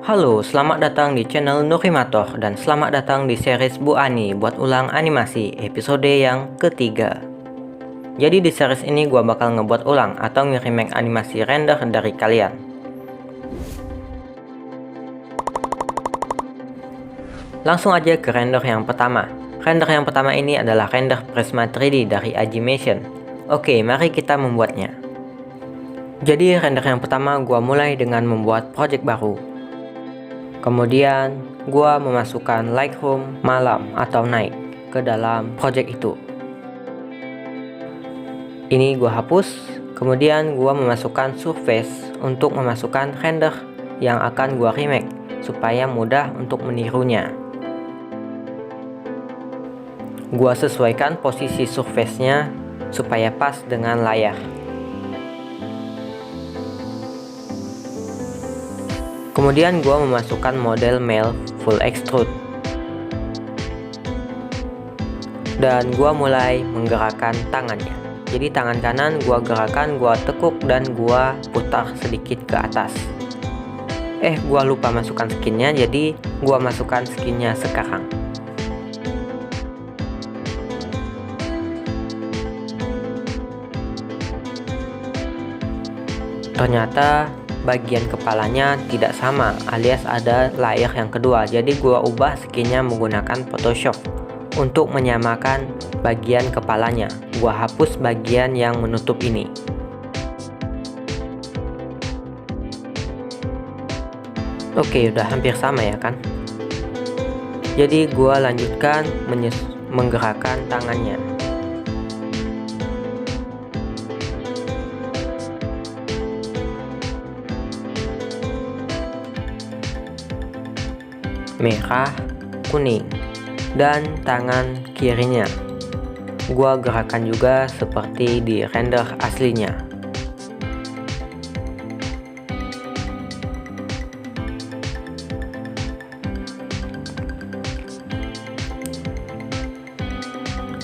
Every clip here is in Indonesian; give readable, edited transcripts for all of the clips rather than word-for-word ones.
Halo, selamat datang di channel Nurimator dan selamat datang di series Bu Ani buat ulang animasi episode yang ketiga. Jadi di series ini gua bakal ngebuat ulang atau nge-remake animasi render dari kalian. Langsung aja ke render yang pertama. Render yang pertama ini adalah render Prisma 3D dari Agimation. Oke, mari kita membuatnya. Jadi render yang pertama gua mulai dengan membuat project baru. Kemudian gua memasukkan Lightroom malam atau night ke dalam project itu. Ini gua hapus. Kemudian gua memasukkan surface untuk memasukkan render yang akan gua remake supaya mudah untuk menirunya. Gua sesuaikan posisi surface-nya supaya pas dengan layar. Kemudian gua memasukkan model male full extrude. Dan gua mulai menggerakkan tangannya. Jadi tangan kanan gua gerakan, gua tekuk dan gua putar sedikit ke atas. Gua lupa masukkan skinnya, jadi gua masukkan skinnya sekarang. Ternyata bagian kepalanya tidak sama, alias ada layer yang kedua. Jadi gua ubah skinnya menggunakan Photoshop untuk menyamakan bagian kepalanya. Gua hapus bagian yang menutup ini. Oke, udah hampir sama ya kan? Jadi gua lanjutkan menggerakkan tangannya. Merah, kuning, dan tangan kirinya gua gerakan juga seperti di render aslinya.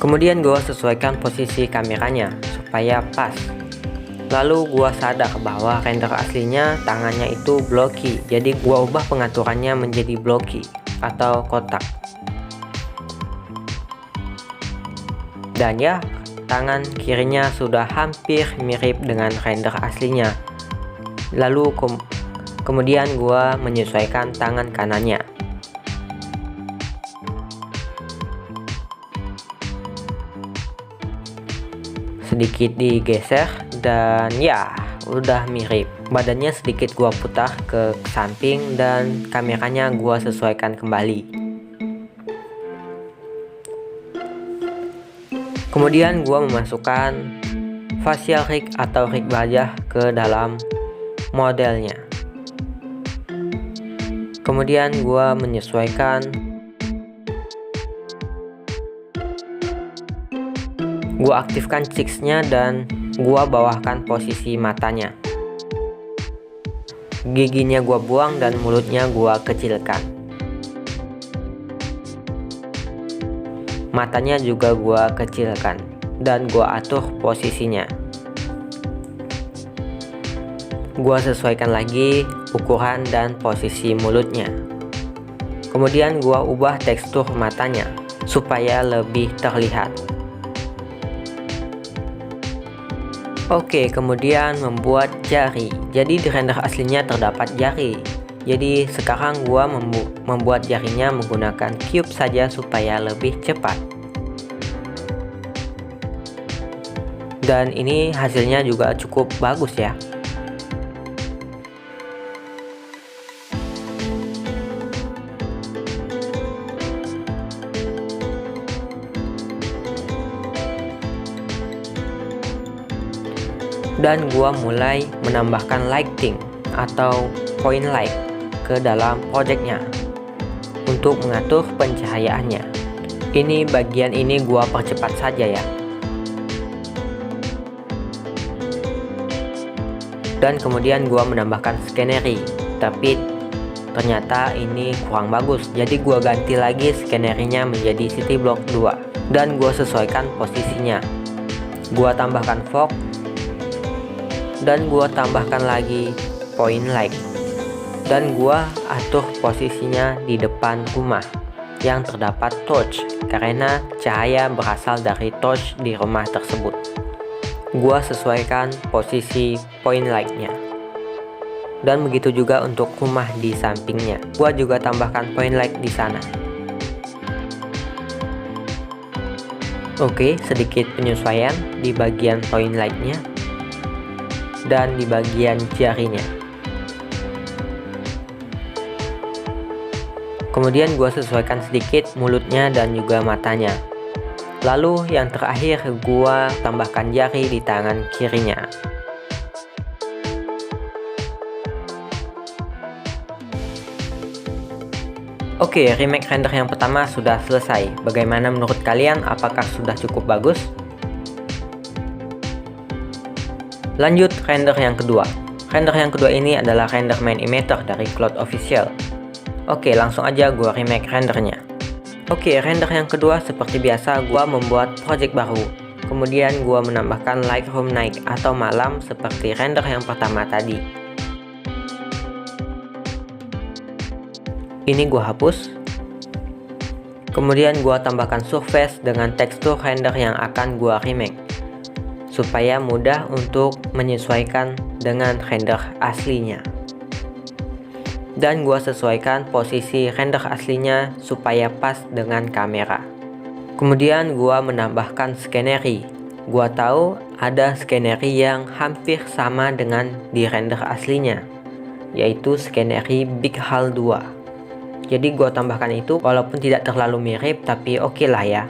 Kemudian gua sesuaikan posisi kameranya supaya pas. Lalu gua sadar bahwa render aslinya tangannya itu blocky, jadi gua ubah pengaturannya menjadi blocky atau kotak. Dan ya, tangan kirinya sudah hampir mirip dengan render aslinya. Lalu kemudian gua menyesuaikan tangan kanannya. Sedikit digeser dan ya udah mirip. Badannya sedikit gua putar ke samping dan kameranya gua sesuaikan kembali. Kemudian gua memasukkan facial rig atau rig wajah ke dalam modelnya. Kemudian gua menyesuaikan. Gua aktifkan cheeks-nya dan gua bawahkan posisi matanya. Giginya gua buang dan mulutnya gua kecilkan. Matanya juga gua kecilkan dan gua atur posisinya. Gua sesuaikan lagi ukuran dan posisi mulutnya. Kemudian gua ubah tekstur matanya supaya lebih terlihat. Oke, kemudian membuat jari. Jadi di render aslinya terdapat jari. Jadi sekarang gua membuat jarinya menggunakan cube saja supaya lebih cepat. Dan ini hasilnya juga cukup bagus ya. Dan gua mulai menambahkan lighting atau point light ke dalam projectnya untuk mengatur pencahayaannya. Ini bagian ini gua percepat saja ya. Dan kemudian gua menambahkan scenery, tapi ternyata ini kurang bagus. Jadi gua ganti lagi scenery-nya menjadi City Block 2 dan gua sesuaikan posisinya. Gua tambahkan fog dan gua tambahkan lagi point light. Dan gua atur posisinya di depan rumah yang terdapat torch karena cahaya berasal dari torch di rumah tersebut. Gua sesuaikan posisi point light-nya. Dan begitu juga untuk rumah di sampingnya. Gua juga tambahkan point light di sana. Oke, sedikit penyesuaian di bagian point light-nya dan di bagian jarinya. Kemudian gua sesuaikan sedikit mulutnya dan juga matanya. Lalu yang terakhir gua tambahkan jari di tangan kirinya. Oke, remake render yang pertama sudah selesai. Bagaimana menurut kalian? Apakah sudah cukup bagus? Lanjut render yang kedua. Render yang kedua ini adalah render main emitter dari Cloud Official. Oke, langsung aja gua remake rendernya. Oke, render yang kedua seperti biasa gua membuat project baru. Kemudian gua menambahkan Lightroom night atau malam seperti render yang pertama tadi. Ini gua hapus. Kemudian gua tambahkan surface dengan tekstur render yang akan gua remake supaya mudah untuk menyesuaikan dengan render aslinya. Dan gua sesuaikan posisi render aslinya supaya pas dengan kamera. Kemudian gua menambahkan scenery. Gua tahu ada scenery yang hampir sama dengan di render aslinya, yaitu scenery Big Hall 2. Jadi gua tambahkan itu walaupun tidak terlalu mirip, tapi oke lah ya.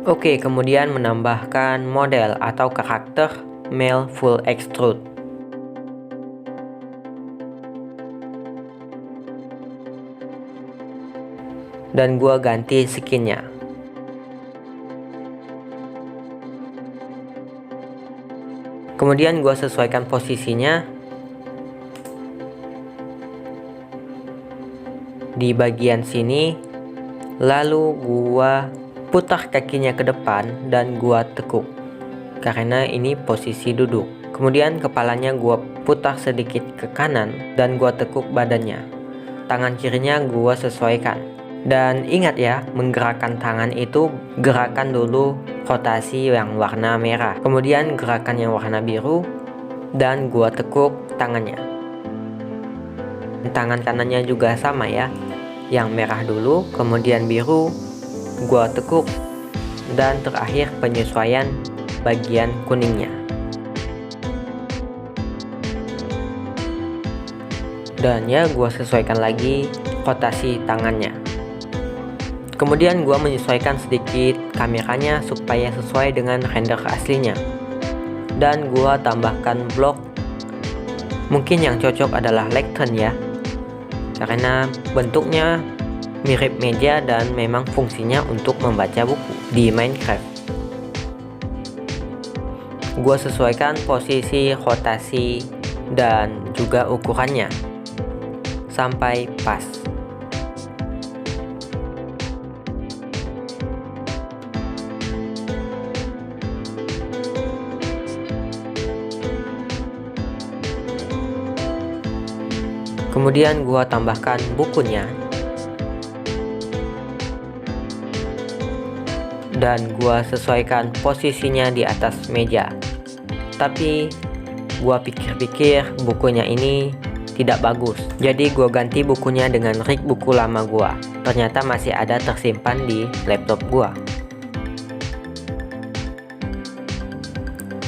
Oke, kemudian menambahkan model atau karakter male full extrude. Dan gua ganti skinnya. Kemudian gua sesuaikan posisinya di bagian sini. Lalu gua putar kakinya ke depan dan gua tekuk karena ini posisi duduk. Kemudian kepalanya gua putar sedikit ke kanan dan gua tekuk badannya. Tangan kirinya gua sesuaikan. Dan ingat ya, menggerakkan tangan itu gerakan dulu rotasi yang warna merah, kemudian gerakan yang warna biru, dan gua tekuk tangannya. Tangan kanannya juga sama ya, yang merah dulu, kemudian biru, gua tekuk, dan terakhir penyesuaian bagian kuningnya. Dan ya gua sesuaikan lagi rotasi tangannya. Kemudian gua menyesuaikan sedikit kameranya supaya sesuai dengan render aslinya. Dan gua tambahkan blok. Mungkin yang cocok adalah lectern ya, karena bentuknya mirip meja dan memang fungsinya untuk membaca buku di Minecraft. Gua sesuaikan posisi, rotasi, dan juga ukurannya sampai pas. Kemudian gua tambahkan bukunya. Dan gua sesuaikan posisinya di atas meja. Tapi gua pikir-pikir bukunya ini tidak bagus. Jadi gua ganti bukunya dengan rig buku lama gua. Ternyata masih ada tersimpan di laptop gua.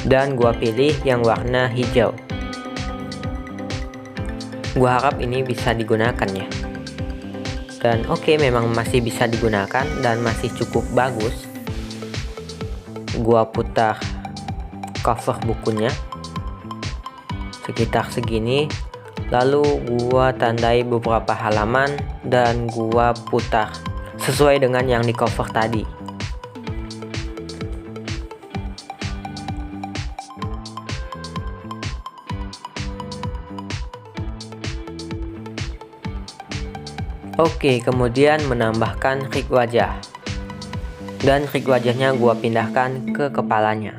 Dan gua pilih yang warna hijau. Gua harap ini bisa digunakan ya. Dan oke, memang masih bisa digunakan dan masih cukup bagus. Gua putar cover bukunya sekitar segini, lalu gua tandai beberapa halaman dan gua putar sesuai dengan yang di cover tadi. Oke, kemudian menambahkan rig wajah. Dan rig wajahnya gua pindahkan ke kepalanya.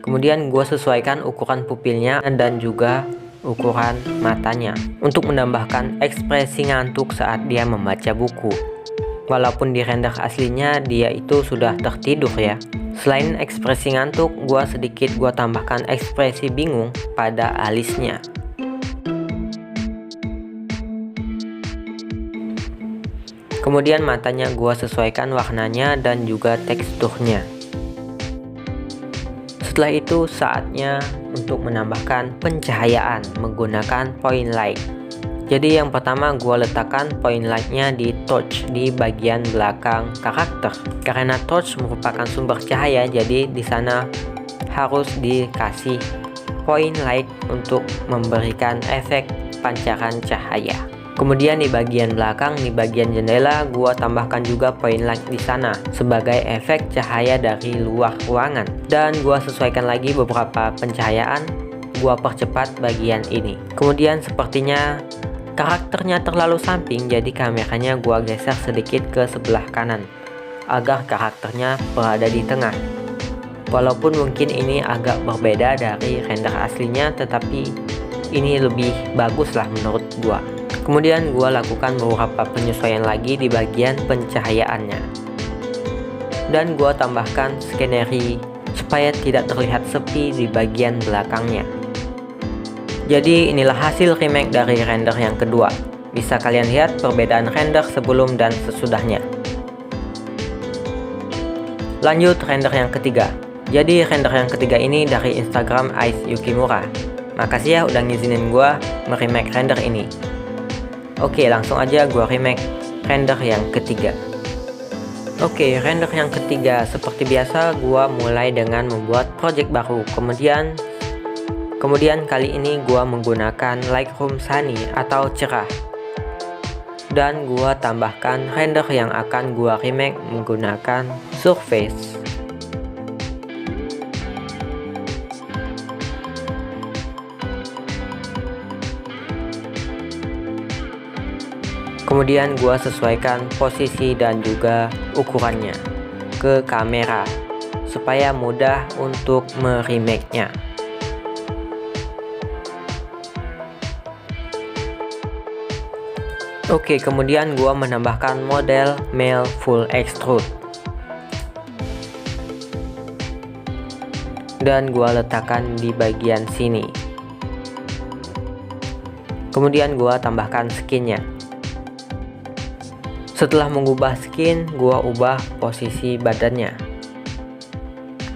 Kemudian gua sesuaikan ukuran pupilnya dan juga ukuran matanya untuk menambahkan ekspresi ngantuk saat dia membaca buku. Walaupun di render aslinya dia itu sudah tertidur ya. Selain ekspresi ngantuk, gua tambahkan ekspresi bingung pada alisnya. Kemudian matanya gua sesuaikan warnanya dan juga teksturnya. Setelah itu saatnya untuk menambahkan pencahayaan menggunakan point light. Jadi yang pertama gua letakkan point lightnya di torch di bagian belakang karakter. Karena torch merupakan sumber cahaya, jadi di sana harus dikasih point light untuk memberikan efek pancaran cahaya. Kemudian di bagian belakang, di bagian jendela, gua tambahkan juga point light di sana sebagai efek cahaya dari luar ruangan. Dan gua sesuaikan lagi beberapa pencahayaan, gua percepat bagian ini. Kemudian sepertinya karakternya terlalu samping, jadi kameranya gua geser sedikit ke sebelah kanan agar karakternya berada di tengah. Walaupun mungkin ini agak berbeda dari render aslinya, tetapi ini lebih bagus lah menurut gua. Kemudian gua lakukan beberapa penyesuaian lagi di bagian pencahayaannya. Dan gua tambahkan skenery supaya tidak terlihat sepi di bagian belakangnya. Jadi inilah hasil remake dari render yang kedua. Bisa kalian lihat perbedaan render sebelum dan sesudahnya. Lanjut render yang ketiga. Jadi render yang ketiga ini dari Instagram Ice Yukimura. Makasih ya udah ngizinin gua meremake render ini. Oke, langsung aja gua remake render yang ketiga. Oke, render yang ketiga seperti biasa gua mulai dengan membuat project baru. Kemudian kali ini gua menggunakan Lightroom Sunny atau cerah. Dan gua tambahkan render yang akan gua remake menggunakan Surface. Kemudian gua sesuaikan posisi dan juga ukurannya ke kamera supaya mudah untuk meremake-nya. Oke, kemudian gua menambahkan model male full extrude. Dan gua letakkan di bagian sini. Kemudian gua tambahkan skinnya. Setelah mengubah skin, gua ubah posisi badannya.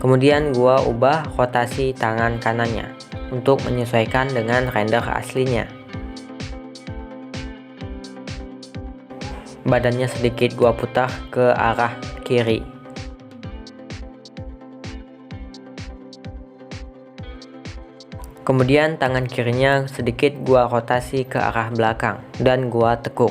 Kemudian gua ubah rotasi tangan kanannya untuk menyesuaikan dengan render aslinya. Badannya sedikit gua putar ke arah kiri. Kemudian tangan kirinya sedikit gua rotasi ke arah belakang dan gua tekuk.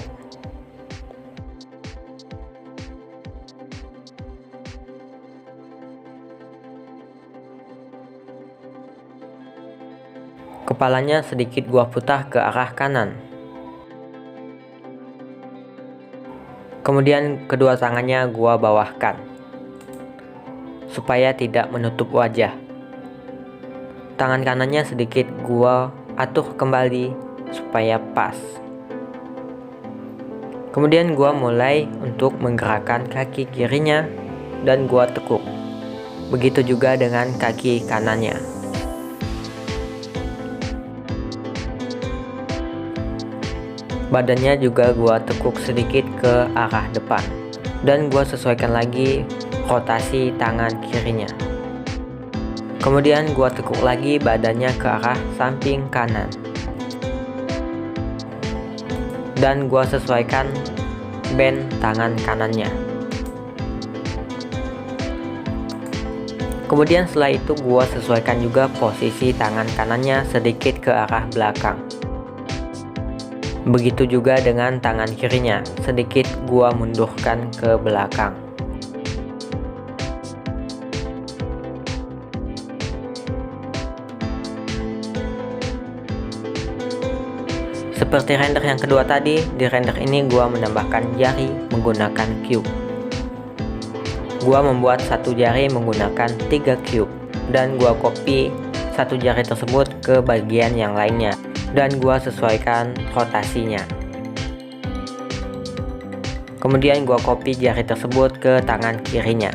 Kepalanya sedikit gua putar ke arah kanan. Kemudian kedua tangannya gua bawahkan supaya tidak menutup wajah. Tangan kanannya sedikit gua atur kembali supaya pas. Kemudian gua mulai untuk menggerakkan kaki kirinya dan gua tekuk. Begitu juga dengan kaki kanannya. Badannya juga gua tekuk sedikit ke arah depan dan gua sesuaikan lagi rotasi tangan kirinya. Kemudian gua tekuk lagi badannya ke arah samping kanan dan gua sesuaikan bend tangan kanannya. Kemudian setelah itu gua sesuaikan juga posisi tangan kanannya sedikit ke arah belakang. Begitu juga dengan tangan kirinya, sedikit gua mundurkan ke belakang. Seperti render yang kedua tadi, di render ini gua menambahkan jari menggunakan cube. Gua membuat satu jari menggunakan 3 cube dan gua copy satu jari tersebut ke bagian yang lainnya dan gua sesuaikan rotasinya. Kemudian gua copy jari tersebut ke tangan kirinya.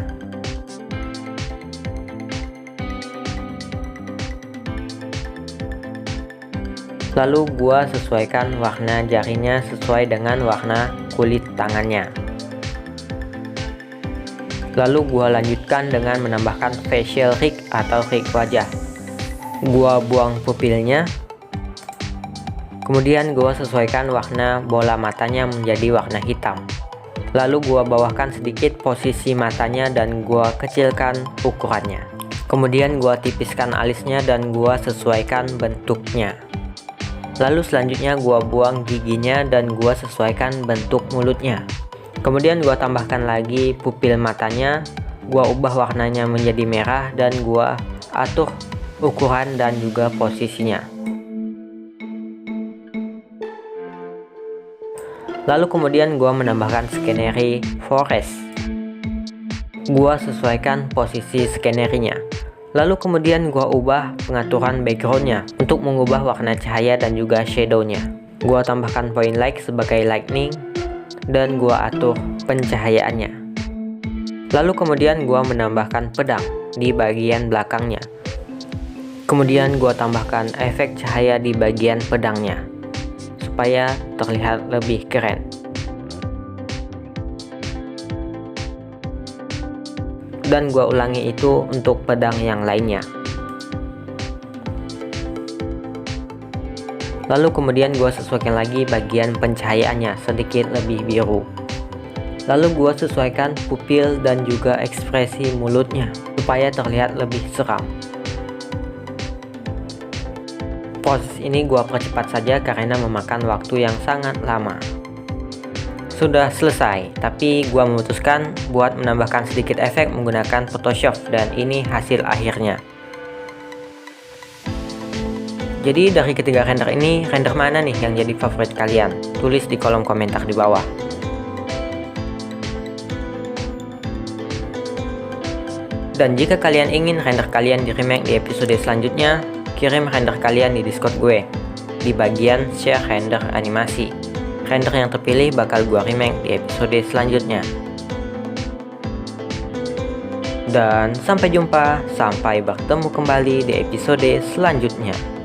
Lalu gua sesuaikan warna jarinya sesuai dengan warna kulit tangannya. Lalu gua lanjutkan dengan menambahkan facial rig atau rig wajah. Gua buang pupilnya. Kemudian gua sesuaikan warna bola matanya menjadi warna hitam. Lalu gua bawahkan sedikit posisi matanya dan gua kecilkan ukurannya. Kemudian gua tipiskan alisnya dan gua sesuaikan bentuknya. Lalu selanjutnya gua buang giginya dan gua sesuaikan bentuk mulutnya. Kemudian gua tambahkan lagi pupil matanya, gua ubah warnanya menjadi merah dan gua atur ukuran dan juga posisinya. Lalu kemudian gua menambahkan skenery forest. Gua sesuaikan posisi skenerinya. Lalu kemudian gua ubah pengaturan backgroundnya untuk mengubah warna cahaya dan juga shadownya. Gua tambahkan point light sebagai lightning dan gua atur pencahayaannya. Lalu kemudian gua menambahkan pedang di bagian belakangnya. Kemudian gua tambahkan efek cahaya di bagian pedangnya supaya terlihat lebih keren. Dan gua ulangi itu untuk pedang yang lainnya. Lalu kemudian gua sesuaikan lagi bagian pencahayaannya sedikit lebih biru. Lalu gua sesuaikan pupil dan juga ekspresi mulutnya supaya terlihat lebih seram. Proses ini gua percepat saja karena memakan waktu yang sangat lama. Sudah selesai, tapi gua memutuskan buat menambahkan sedikit efek menggunakan Photoshop dan ini hasil akhirnya. Jadi dari ketiga render ini, render mana nih yang jadi favorit kalian? Tulis di kolom komentar di bawah. Dan jika kalian ingin render kalian di remake di episode selanjutnya, kirim render kalian di Discord gue di bagian share render animasi. Render yang terpilih bakal gue remake di episode selanjutnya. Dan sampai jumpa, sampai bertemu kembali di episode selanjutnya.